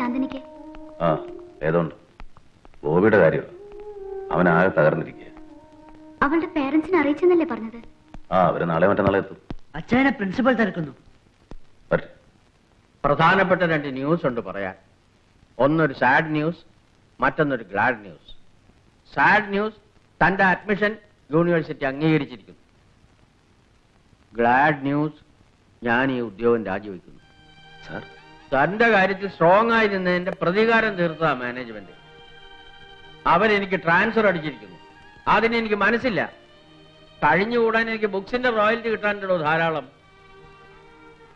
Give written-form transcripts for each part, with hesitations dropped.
ചാന്ദിനിക്ക്? ആ ഏതോണ്ട്. ബോബിയുടെ കാര്യം അവനാകെ തകർന്നിരിക്കുക. അവളുടെ പേരൻസിനെ അറിയിച്ചെന്നല്ലേ പറഞ്ഞത്? ആ അവര് നാളെ മറ്റന്നാളെ എത്തും. അച്ഛനെ പ്രിൻസിപ്പൽ തിരക്കുന്നു. പ്രധാനപ്പെട്ട 2 ന്യൂസ് ഉണ്ട് പറയാൻ. ഒന്നൊരു സാഡ് ന്യൂസ്, മറ്റൊന്നൊരു ഗ്ലാഡ് ന്യൂസ്. സാഡ് ന്യൂസ്, തന്റെ അഡ്മിഷൻ യൂണിവേഴ്സിറ്റി അംഗീകരിച്ചിരിക്കുന്നു. ഗ്ലാഡ് ന്യൂസ്, ഞാൻ ഈ ഉദ്യോഗം രാജിവെക്കുന്നു. സാർ, തന്റെ കാര്യത്തിൽ സ്ട്രോങ് ആയി നിന്നതിന്റെ പ്രതികാരം തീർത്തതാ മാനേജ്മെന്റ്. അവരെനിക്ക് ട്രാൻസ്ഫർ അടിച്ചിരിക്കുന്നു. അതിനെനിക്ക് മനസ്സില്ല. കഴിഞ്ഞുകൂടാൻ എനിക്ക് ബുക്സിന്റെ റോയൽറ്റി കിട്ടാനുണ്ടോ ധാരാളം.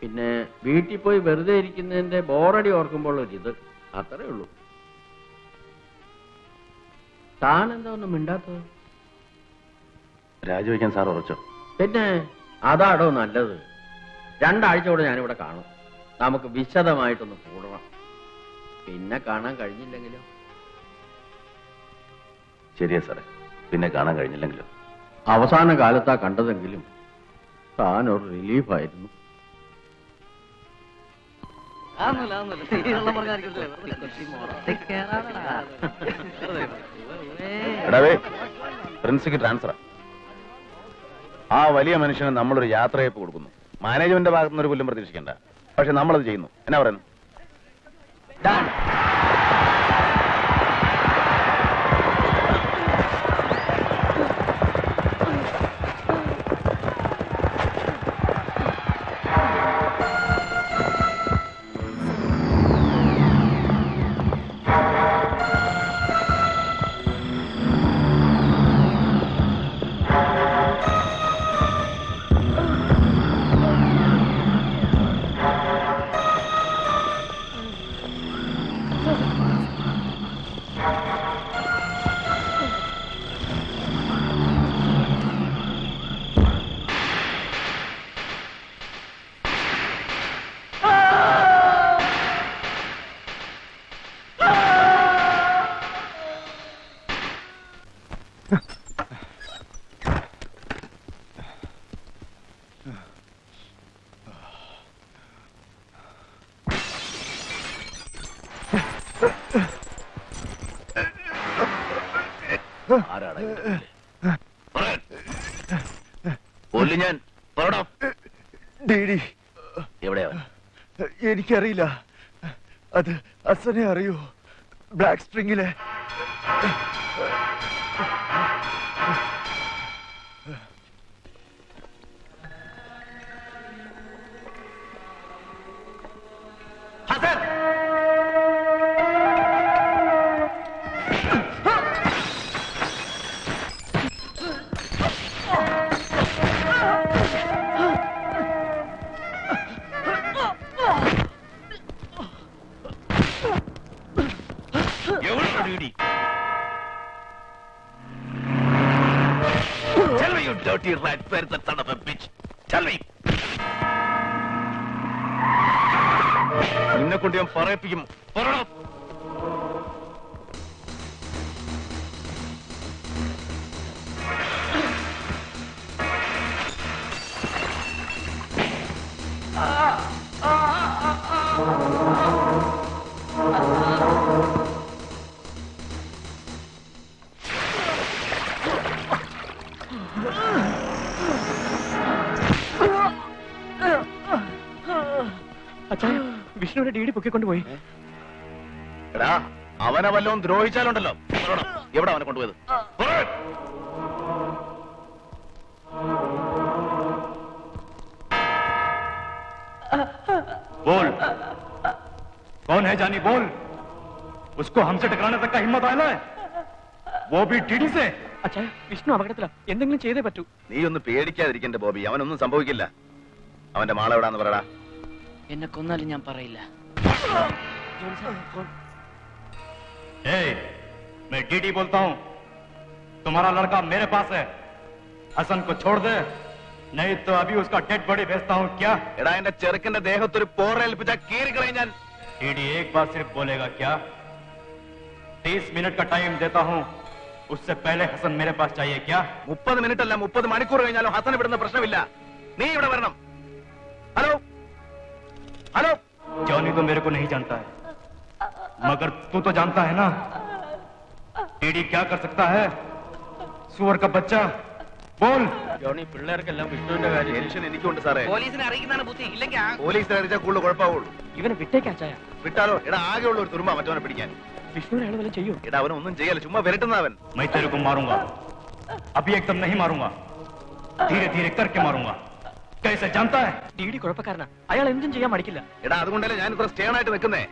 പിന്നെ വീട്ടിൽ പോയി വെറുതെ ഇരിക്കുന്നതിന്റെ ബോറടി ഓർക്കുമ്പോൾ ഒരിത്, അത്രേ ഉള്ളൂ. താൻ എന്താ ഒന്നും മിണ്ടാത്തത്? രാജിവെക്കാൻ സാർ ഉറച്ചോ? പിന്നെ അതാടോ നല്ലത്. 2 ആഴ്ച കൂടെ ഞാനിവിടെ കാണും. നമുക്ക് വിശദമായിട്ടൊന്ന് കൂടണം. പിന്നെ കാണാൻ കഴിഞ്ഞില്ലെങ്കിലോ? ശരിയാ സാറേ, പിന്നെ കാണാൻ കഴിഞ്ഞില്ലെങ്കിലോ? അവസാന കാലത്താ കണ്ടതെങ്കിലും താനൊരു റിലീഫായിരുന്നു. പ്രിൻസിക്ക് ട്രാൻസ്ഫറാ. ആ വലിയ മനുഷ്യന് നമ്മളൊരു യാത്രയപ്പ് കൊടുക്കുന്നു. മാനേജ്മെന്റിന്റെ ഭാഗത്തുനിന്ന് ഒരു പുല്ലും പ്രതീക്ഷിക്കണ്ട. പക്ഷെ നമ്മളത് ചെയ്യുന്നു. എന്നാ പറയുന്നു? എനിക്കറിയില്ല. അത് അസനെ അറിയൂ. ബ്ലാക്ക് സ്പ്രിംഗിലെ നിന്നെ കൊണ്ട് ഞാൻ പറയിപ്പിക്കും. വിഷ്ണുവിന്റെ ഡീഡി പൊക്കിക്കൊണ്ടുപോയി. എടാ, അവനെ വല്ലതും ദ്രോഹിച്ചാലുണ്ടല്ലോ. എവിടെ അവനെ കൊണ്ടുപോയത്? बोल, कौन है जानी? बोल. उसको हमसे टकराने तक का हिम्मत आया है, वो भी डीडी से. अच्छा, വിഷ്ണു അപകടത്തില. എന്തെങ്കിലും ചെയ്തേ പറ്റൂ. നീ ഒന്ന് പേടിക്കാതിരിക്കണ്ട ബോബി. അവനൊന്നും സംഭവിക്കില്ല. അവന്റെ മാളെവിടാന്ന് പറയടാ. എന്നെ കൊന്നാലും ഞാൻ പറയില്ല. मैं डीडी बोलता हूँ. तुम्हारा लड़का मेरे पास है. हसन को छोड़ दे, नहीं तो अभी उसका डेड बॉडी भेजता हूँ. क्या? എടാ, എന്റെ ചെറുക്കന്റെ ദേഹത്തൊരു പോറേൽപ്പിച്ച കീറി കളയും ഞാൻ. डीडी एक बार सिर्फ बोलेगा क्या? 30 मिनट का टाइम देता हूँ. उससे पहले हसन मेरे पास चाहिए. क्या? 30 മിനിറ്റ് അല്ല, 30 മണിക്കൂർ കഴിഞ്ഞാലും ഹസൻ ഇവിടുന്ന് പ്രശ്നമില്ല. നീ ഇവിടെ വരണം. Hello hello. जॉनी तो मेरे को नहीं जानता है. तू तो जानता है ना टीडी क्या कर सकता है? सुअर का बच्चा, बोल। ജോണി പിള്ളേർക്കെല്ലാം വിഷ്ണുവിന്റെ കാര്യം ടെൻഷൻ എനിക്കുണ്ട് സാറേ. പോലീസിനെ അറിയിക്കുന്നതാണ് ബുദ്ധി, ഇല്ലെങ്കിൽ പോലീസിനെ അറിയിച്ചാൽ കൂടുതൽ കുഴപ്പമാവുള്ളൂ. ഇവനെ വിട്ടേക്ക് അച്ചായ. വിട്ടാലോ? എടാ ആകെയുള്ള ഒരു തുരുമ്പ മറ്റവനെ പിടിക്കാൻ. വിഷ്ണുവിനെ അയാൾ വല്ലതും ചെയ്യൂ. എടാ അവനൊന്നും ചെയ്യല്ല, ചുമ്മാ വിരട്ടുന്നവൻ. मैं तेरे को मारूंगा, अभी एकदम नहीं मारूंगा, धीरे धीरे करके मारूंगा. कैसे जानता है? ഡിഡി കുഴപ്പക്കാരനാ, അയാൾ എന്തും ചെയ്യാൻ മടിക്കില്ല. എടാ അതുകൊണ്ടല്ലേ ഞാൻ ഇത്ര സ്റ്റേൺ ആയിട്ട് നിൽക്കുന്നേ.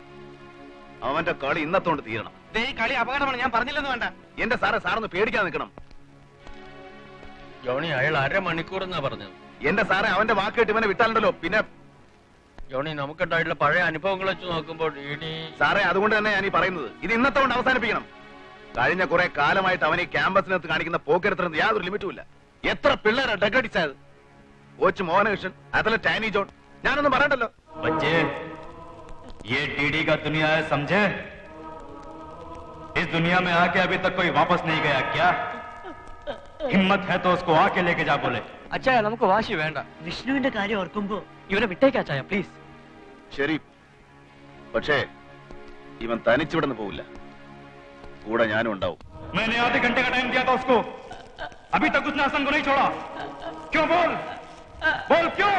അവന്റെ കളി ഇന്നത്തോണ്ട് തീരണം. ഈ കളി അപകടമാണ്, ഞാൻ പറഞ്ഞില്ലെന്ന് വേണ്ട. എന്റെ സാറൊന്ന് പേടിക്കാൻ നിൽക്കണം. ജോണി അയാൾ അരമണിക്കൂർ എന്നാ പറഞ്ഞത്. എന്റെ സാറേ അവന്റെ വാക്ക് കേട്ട് ഇവനെ വിട്ടാലുണ്ടല്ലോ പിന്നെ. ജോണി നമുക്കുണ്ടായിട്ടുള്ള പഴയ അനുഭവങ്ങൾ വെച്ച് നോക്കുമ്പോൾ ഇനി സാറേ അതുകൊണ്ട് തന്നെ ഞാൻ ഈ പറയുന്നത്, ഇത് ഇന്നത്തോണ്ട് അവസാനിപ്പിക്കണം. കഴിഞ്ഞ കുറെ കാലമായിട്ട് അവൻ ഈ ക്യാമ്പസിനകത്ത് കാണിക്കുന്ന പോക്കരത്തിന് യാതൊരു ലിമിറ്റും ഇല്ല. എത്ര പിള്ളേരാ ഡഗടിച്ചത്. കോച്ച് മോഹനകൃഷ്ണൻ, അത്ലറ്റ് ആനി ജോൺ, ഞാനൊന്നും പറയണ്ടല്ലോ. बच्चे, ये टीडी का दुनिया है, समझे? इस दुनिया में आके अभी तक कोई वापस नहीं गया क्या? हिम्मत है तो उसको आके लेके जा बोले. അച്ചായ നമുക്ക് വാശി വേണ്ട. വിഷ്ണുവിന്റെ കാര്യം ഓർക്കുമ്പോ ഇവനെ വിട്ടേക്ക് അച്ചായ, പ്ലീസ്. ശരി, പക്ഷേ ഇവൻ തനിച്ചിവിടുന്ന് പോവില്ല, കൂടെ ഞാനും ഉണ്ടാവും. मैंने आधे घंटे का टाइम दिया था उसको, अभी तक उसने हसन को नहीं छोड़ा. क्यों? बोल बोल, क्यों?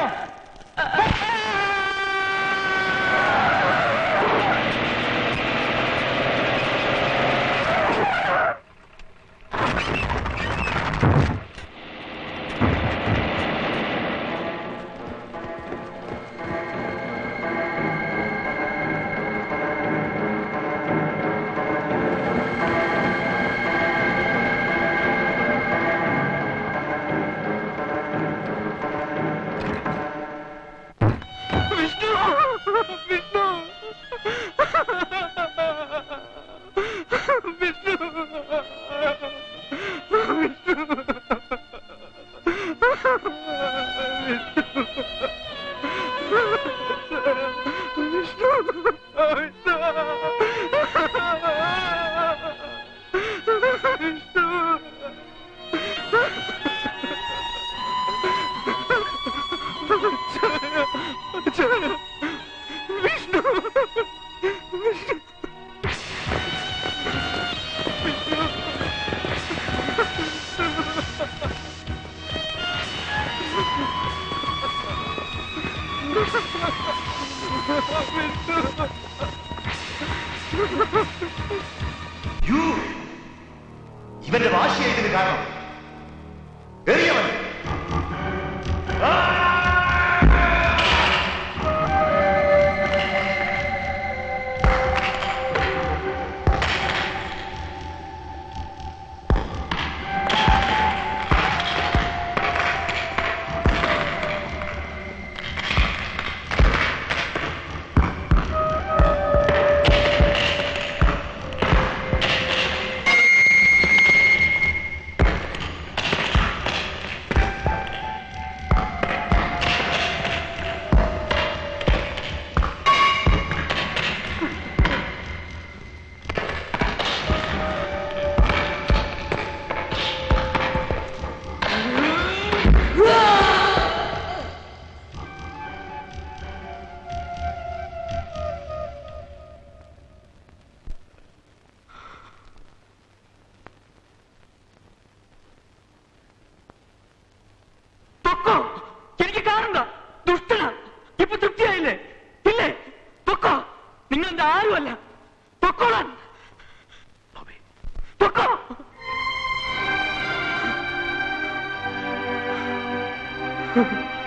ഇവന്റെ വാശിയായതിന് കാരണം എറിയവൻ. എനിക്ക് കാണണ്ട, ദുഷ്ടന. ഇപ്പൊ തൃപ്തിയായില്ലേ? ഇല്ലേ? പൊക്കോ, നിങ്ങളെന്താ ആരുമല്ല. പൊക്കോളാൻ, പൊക്കോ. Ha ha ha.